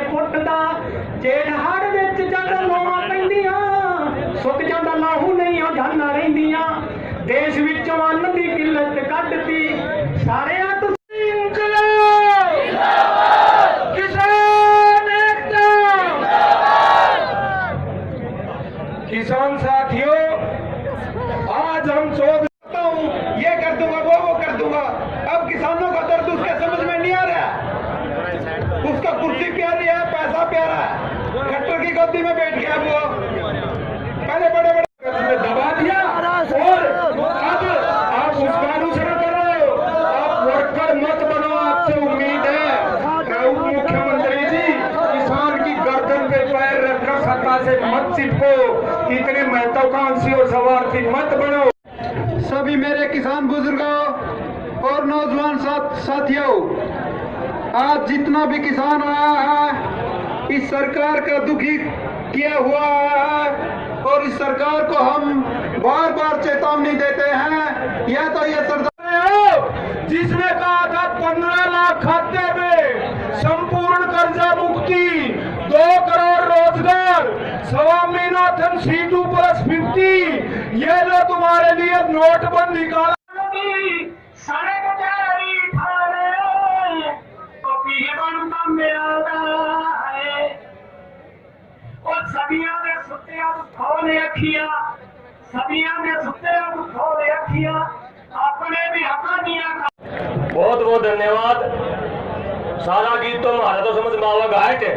पुटदा जेठ हाड़ विच जद लोवां पैंदियां सुक जांदा लाहू नहीं जाना रहिंदियां देश विचों अन्न दी किल्लत कढती सारे किसान साथियों, आज हम सोच सकता हूँ ये कर दूंगा वो कर दूंगा। अब किसानों का दर्द उसके समझ में नहीं आ रहा। उसका कुर्सी प्यारी है, पैसा प्यारा है, ट्रैक्टर की गोदी में बैठ गया वो। पहले बड़े बड़े दबा दिया और अब आप उसका अनुसरण कर रहे हो। आप वर्कर मत बनो, आपसे उम्मीद है उप मुख्यमंत्री जी किसान की गर्दन पे पैर रखकर सत्ता से मत चिपको, इतने महत्वाकांक्षी और स्वार्थी मत बनो। सभी मेरे किसान बुजुर्गों और नौजवान साथियों, आज जितना भी किसान आया है इस सरकार का दुखी किया हुआ है और इस सरकार को हम बार बार चेतावनी देते हैं। या तो ये सरकार जिसने कहा था 15 लाख खाते में संपूर्ण कर्जा मुक्ति, 2 करोड़ रोजगार, स्वामीनाथन सीटू प्लस 50, ये जो तुम्हारे लिए नोटबंदी का सदियां ने सुत्ते खोले अखियां, सदियां ने सुत्ते खोले अखियां, अपने भी हकानियां। बहुत बहुत धन्यवाद। सारा गीत तो हमारा तो समझ में आवा घाट है।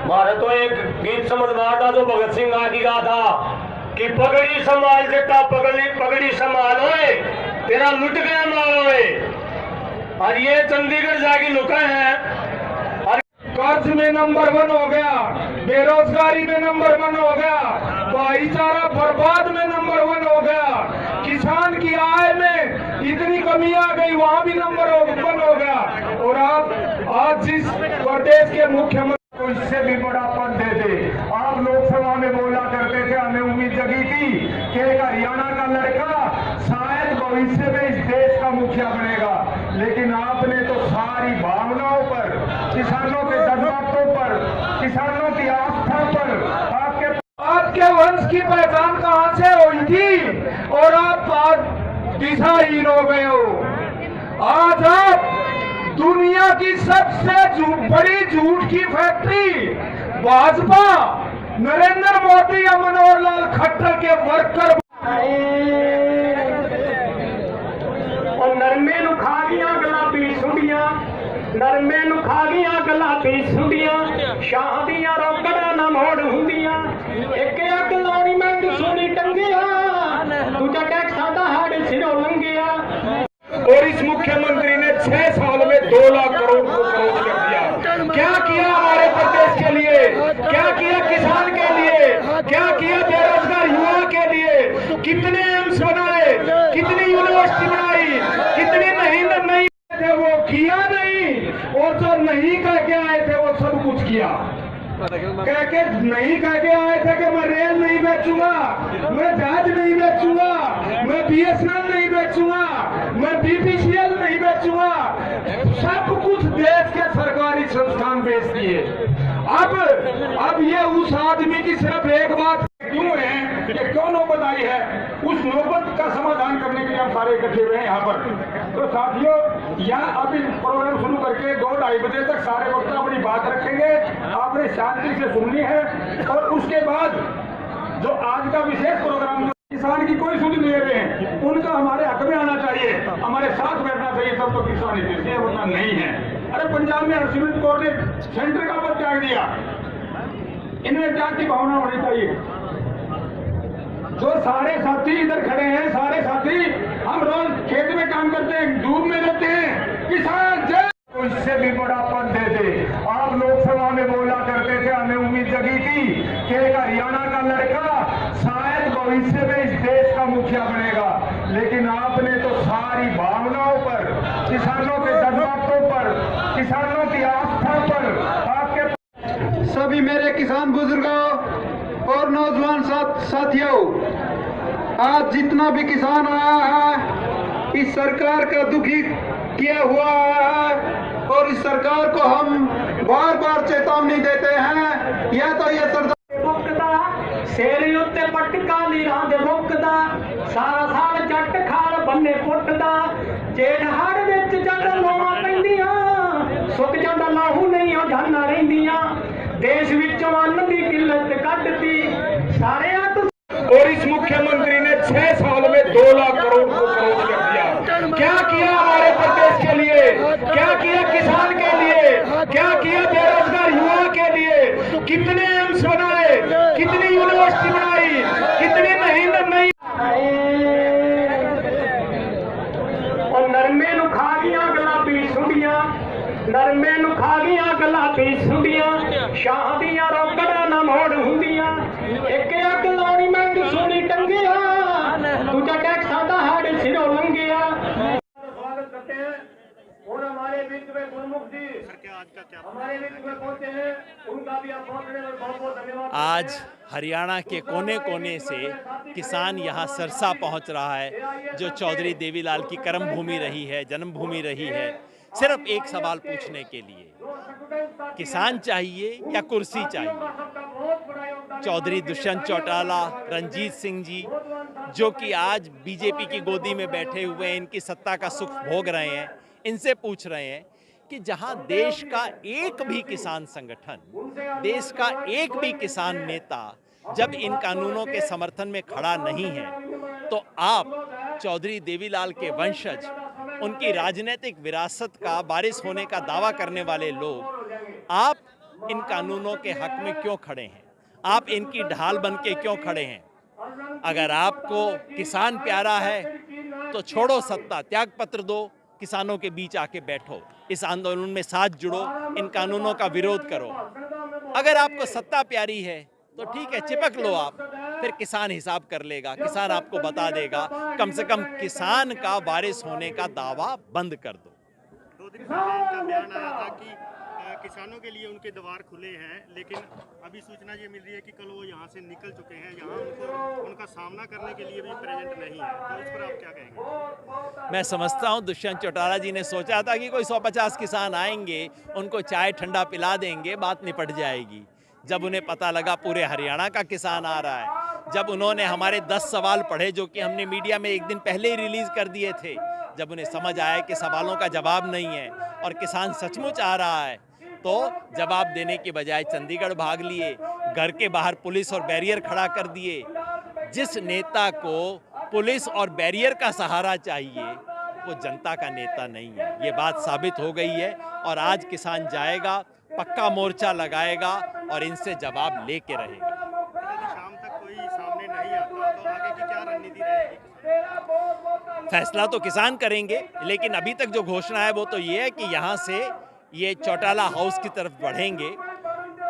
हमारा तो एक गीत समझ में आता जो भगत सिंह आदि का था कि पगड़ी संभाल देता पगड़ी संभाल होए तेरा लुट गया माल होए। और ये चंडीगढ़ जाके लुका है। कर्ज में नंबर 1 हो गया, बेरोजगारी में नंबर 1 हो गया, भाईचारा बर्बाद में नंबर 1 हो गया, किसान की आय में इतनी कमी आ गई वहां भी नंबर 1 हो गया। और आज जिस प्रदेश के मुख्यमंत्री को इससे भी बड़ा पद दे दे। आप लोकसभा में बोला करते थे, हमें उम्मीद जगी थी कि एक हरियाणा का लड़का शायद भविष्य में इस देश का मुखिया बनेगा, लेकिन आपने तो सारी भावनाओं पर, किसानों के जज्बातों पर, किसानों की आस्था पर, आपके वंश की पहचान कहां से हुई थी और आप आज दिशाहीन हो गए हो। आज आप दुनिया की सबसे बड़ी झूठ की फैक्ट्री भाजपा, नरेंद्र मोदी या मनोहर लाल खट्टर के वर्कर और नरमे नु खा गया गुलाबी सुंडियां, नरमे नु खा गया गुलाबी सुंडियां, शाह दियां रोकड़ा ना मोड़ हुंदियां, एक अग लाउणी मैं तू सोनी टंगिया, दूजा टैक्सां दा हाड़ सिरों लंघिया। और इस मुख्यमंत्री ने 6 साल में 2 लाख करोड़ को खरोच कर दिया। क्या किया हमारे प्रदेश के लिए, क्या किया किसान के लिए, क्या किया बेरोजगार युवा के लिए, कितने एम्स बनाए, कितनी यूनिवर्सिटी बनाई, कितनी नहीं थे वो किया नहीं, और जो नहीं कह के आए थे वो सब कुछ किया। कह के नहीं कह के आए थे कि मैं रेल नहीं बेचूंगा, मैं जहाज नहीं बेचूंगा, मैं BSNL नहीं बेचूंगा, मैं BPCL नहीं बेचूंगा, सब कुछ देश के सरकारी संस्थान बेच दिए। अब ये उस आदमी की सिर्फ एक बात क्यों है कि क्यों नौबत आई है, उस नौबत का समाधान करने के लिए हम सारे इकट्ठे हुए हैं यहाँ पर। तो साथियों, यहाँ अभी प्रोग्राम शुरू करके 2-2:30 बजे तक सारे वक्त अपनी बात रखेंगे, आपने शांति से सुननी है। और उसके बाद जो आज का विशेष प्रोग्राम, किसान की कोई सुध नहीं ले रहे हैं, उनका हमारे हक में आना चाहिए, हमारे साथ बैठना चाहिए, तब तो किसान है, वरना नहीं है। अरे पंजाब में सुप्रीम कोर्ट ने सेंटर का पद त्याग दिया, इनमें त्याग की भावना होनी चाहिए। जो सारे साथी इधर खड़े हैं, सारे साथी हम रोज खेत में काम करते हैं, धूप में रहते हैं, किसान जय को इससे भी बड़ा पद दे दे। आप लोकसभा में बोला करते थे, हमें उम्मीद जगी थी कि एक हरियाणा का लड़का शायद भविष्य में इस देश का मुखिया बनेगा, लेकिन आपने तो सारी भावनाओं पर, किसानों के जज्बातों पर, किसानों की आस्था पर, आपके सभी मेरे किसान बुजुर्गों और नौजवान साथियों, आज जितना भी किसान आया है इस सरकार का दुखी किया हुआ है और इस सरकार को हम बार बार चेतावनी देते हैं। या तो ये सरदार ਮੁੱਕਦਾ ਸਿਰ ਉੱਤੇ ਪਟਕਾ ਲੀਰਾਂ ਦੇ ਮੁੱਕਦਾ ਸਾਰਾ ਸਾਲ ਜੱਟ ਖਾਲ ਬੰਨੇ ਪੁੱਟਦਾ ਜੇਠ ਹੜ ਵਿੱਚ ਜਦ ਲੋਆਂ ਪੈਂਦੀਆਂ ਸੁੱਕ ਜਾਂਦਾ ਲਾਹੂ ਨਹੀਂ ਉਹ ਜਾਨਾਂ ਰਹਿੰਦੀਆਂ ਦੇਸ਼ ਵਿੱਚੋਂ ਅੰਨ ਦੀ ਕਿੱਲਤ ਕੱਢਤੀ ਸਾਰਿਆਂ ਤੋਂ और इस मुख्यमंत्री ने 6 साल में 2 लाख करोड़ को खरोच कर दिया। क्या किया हमारे प्रदेश के लिए, क्या किया किसान के लिए, क्या किया बेरोजगार युवा के लिए, कितने एम्स बनाए, कितनी यूनिवर्सिटी बनाई, कितनी मेहनत नहीं। ਉਹ ਨਰਮੇ ਨੂੰ ਖਾ ਗਈਆਂ ਗੁਲਾਬੀ ਸੁੰਡੀਆਂ ਨਰਮੇ ਨੂੰ ਖਾ ਗਈਆਂ ਗੁਲਾਬੀ ਸੁੰਡੀਆਂ ਸ਼ਾਹ ਦੀਆਂ ਰੋਕੜਾਂ ਨਾ ਮੋੜ ਹੁੰਦੀਆਂ ਇੱਕ ਅੱਗ ਲਾਉਣੀ ਮੰਗ ਸੁਣੀ ਟੰਗਿਆ ਦੂਜਾ ਟੈਕਸਾਂ ਦਾ ਹੜ ਸਿਰੋਂ ਲੰਘਿਆ स्वागत करते हैं और हमारे बीच में गुरमुख जी हमारे बीच में पहुंचे हैं उनका भी आप पहुंचने में बहुत बहुत धन्यवाद। आज हरियाणा के कोने कोने से किसान यहाँ सरसा पहुँच रहा है, जो चौधरी देवीलाल की कर्म भूमि रही है, जन्मभूमि रही है, सिर्फ एक सवाल पूछने के लिए, किसान चाहिए या कुर्सी चाहिए। चौधरी दुष्यंत चौटाला, रंजीत सिंह जी, जो कि आज बीजेपी की गोदी में बैठे हुए हैं, इनकी सत्ता का सुख भोग रहे हैं, इनसे पूछ रहे हैं कि जहां देश का एक भी किसान संगठन, देश का एक भी किसान नेता जब इन कानूनों के समर्थन में खड़ा नहीं है, तो आप चौधरी देवीलाल के वंशज, उनकी राजनीतिक विरासत का वारिस होने का दावा करने वाले लोग, आप इन कानूनों के हक में क्यों खड़े हैं? आप इनकी ढाल बन के क्यों खड़े हैं? अगर आपको किसान प्यारा है तो छोड़ो सत्ता, त्याग पत्र दो, किसानों के बीच आके बैठो, इस आंदोलन में साथ जुड़ो, इन कानूनों का विरोध करो। अगर आपको सत्ता प्यारी है तो ठीक है, चिपक लो आप, फिर किसान हिसाब कर लेगा, किसान आपको बता देगा। कम से कम किसान का वारिस होने का दावा बंद कर दो। 2 दिन पहले इनका बयान आया था कि किसानों के लिए उनके द्वार खुले हैं, लेकिन अभी सूचना ये मिल रही है कि कल वो यहाँ से निकल चुके हैं, यहाँ उनको उनका सामना करने के लिए भी प्रेजेंट नहीं है, तो इस पर आप क्या कहेंगे? मैं समझता हूँ दुष्यंत चौटाला जी ने सोचा था कि कोई 150 किसान आएंगे, उनको चाय ठंडा पिला देंगे, बात निपट जाएगी। जब उन्हें पता लगा पूरे हरियाणा का किसान आ रहा है, जब उन्होंने हमारे 10 सवाल पढ़े जो कि हमने मीडिया में एक दिन पहले ही रिलीज कर दिए थे, जब उन्हें समझ आया कि सवालों का जवाब नहीं है और किसान सचमुच आ रहा है, तो जवाब देने के बजाय चंडीगढ़ भाग लिए, घर के बाहर पुलिस और बैरियर खड़ा कर दिए। जिस नेता को पुलिस और बैरियर का सहारा चाहिए वो जनता का नेता नहीं है, ये बात साबित हो गई है। और आज किसान जाएगा, पक्का मोर्चा लगाएगा और इनसे जवाब लेके रहेगा। यदि शाम तक कोई सामने नहीं आता तो आगे की क्या रणनीति रहेगी? फैसला तो किसान करेंगे, लेकिन अभी तक जो घोषणा है वो तो ये है कि यहाँ से ये चौटाला हाउस की तरफ बढ़ेंगे,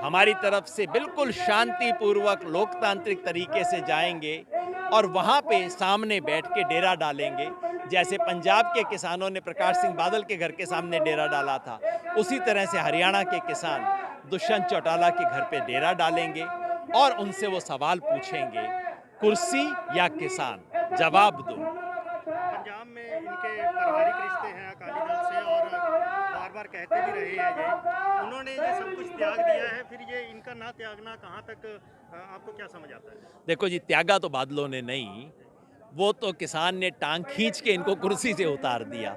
हमारी तरफ से बिल्कुल शांतिपूर्वक लोकतांत्रिक तरीके से जाएंगे और वहाँ पे सामने बैठ के डेरा डालेंगे। जैसे पंजाब के किसानों ने प्रकाश सिंह बादल के घर के सामने डेरा डाला था, उसी तरह से हरियाणा के किसान दुष्यंत चौटाला के घर पे डेरा डालेंगे और उनसे वो सवाल पूछेंगे, कुर्सी या किसान, जवाब दो। पंजाब में इनके पारिवारिक रिश्ते हैं अकाली दल से और बार बार कहते भी रहे हैं ये, उन्होंने ये सब कुछ त्याग दिया है, फिर ये इनका ना त्यागना कहाँ तक आपको क्या समझ आता है? देखो जी, त्यागा तो बादलों ने नहीं, वो तो किसान ने टांग खींच के इनको कुर्सी से उतार दिया।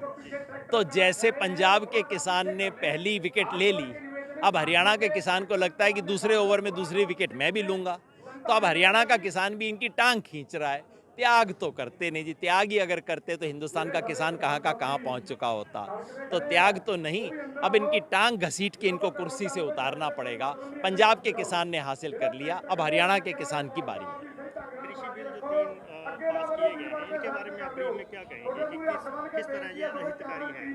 तो जैसे पंजाब के किसान ने पहली विकेट ले ली, अब हरियाणा के किसान को लगता है कि दूसरे ओवर में दूसरी विकेट मैं भी लूँगा, तो अब हरियाणा का किसान भी इनकी टांग खींच रहा है। त्याग तो करते नहीं जी, त्याग ही अगर करते तो हिंदुस्तान का किसान कहाँ का कहाँ पहुँच चुका होता। तो त्याग तो नहीं, अब इनकी टांग घसीट के इनको कुर्सी से उतारना पड़ेगा। पंजाब के किसान ने हासिल कर लिया, अब हरियाणा के किसान की बारी है। कृषि बिल जो 3 पास किए गए हैं, इनके बारे में आप ब्रीफ में क्या कहेंगे कि किस तरह ये हितकारी हैं?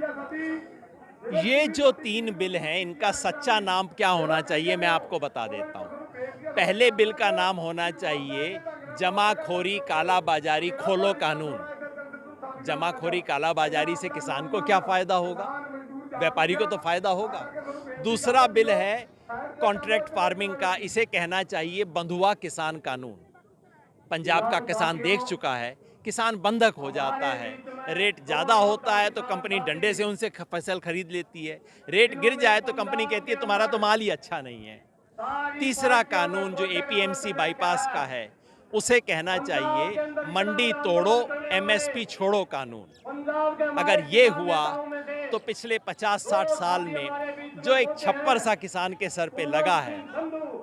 ये जो 3 बिल हैं, इनका सच्चा नाम क्या होना चाहिए मैं आपको बता देता हूँ। पहले बिल का नाम होना चाहिए जमाखोरी कालाबाजारी खोलो कानून। जमाखोरी कालाबाजारी से किसान को क्या फायदा होगा? व्यापारी को तो फायदा होगा। दूसरा बिल है कॉन्ट्रैक्ट फार्मिंग का, इसे कहना चाहिए बंधुआ किसान कानून। पंजाब का किसान देख चुका है किसान बंधक हो जाता है। रेट ज़्यादा होता है तो कंपनी डंडे से उनसे फसल खरीद लेती है, रेट गिर जाए तो कंपनी कहती है तुम्हारा तो माल ही अच्छा नहीं है। तीसरा कानून जो एपीएमसी बाईपास का है, उसे कहना चाहिए मंडी तोड़ो एमएसपी छोड़ो कानून। अगर ये हुआ तो पिछले 50-60 साल में जो एक छप्पर सा किसान के सर पे लगा है,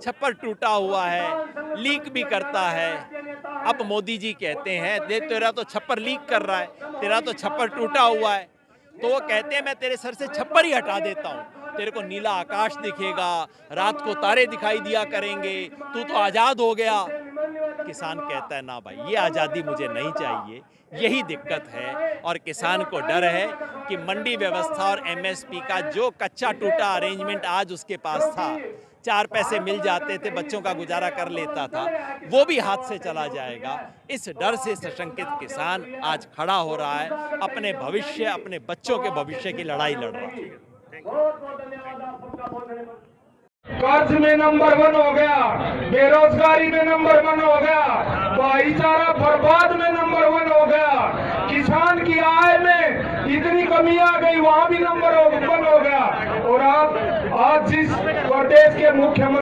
छप्पर टूटा हुआ है, लीक भी करता है। अब मोदी जी कहते हैं देख तेरा तो छप्पर लीक कर रहा है, तेरा तो छप्पर टूटा हुआ है, तो वो कहते हैं मैं तेरे सर से छप्पर ही हटा देता हूँ, तेरे को नीला आकाश दिखेगा, रात को तारे दिखाई दिया करेंगे, तू तो आज़ाद हो गया। किसान कहता है ना भाई, ये आज़ादी मुझे नहीं चाहिए। यही दिक्कत है और किसान को डर है कि मंडी व्यवस्था और एमएसपी का जो कच्चा टूटा अरेंजमेंट आज उसके पास था, 4 पैसे मिल जाते थे, बच्चों का गुजारा कर लेता था, वो भी हाथ से चला जाएगा। इस डर से सशंकित किसान आज खड़ा हो रहा है, अपने भविष्य, अपने बच्चों के भविष्य की लड़ाई लड़ रहा है। कर्ज में नंबर 1 हो गया, बेरोजगारी में नंबर 1 हो गया, भाईचारा बर्बाद में नंबर 1 हो गया, किसान की आय में इतनी कमी आ गई, वहां भी नंबर 1 हो गया। और आज जिस प्रदेश के मुख्यमंत्री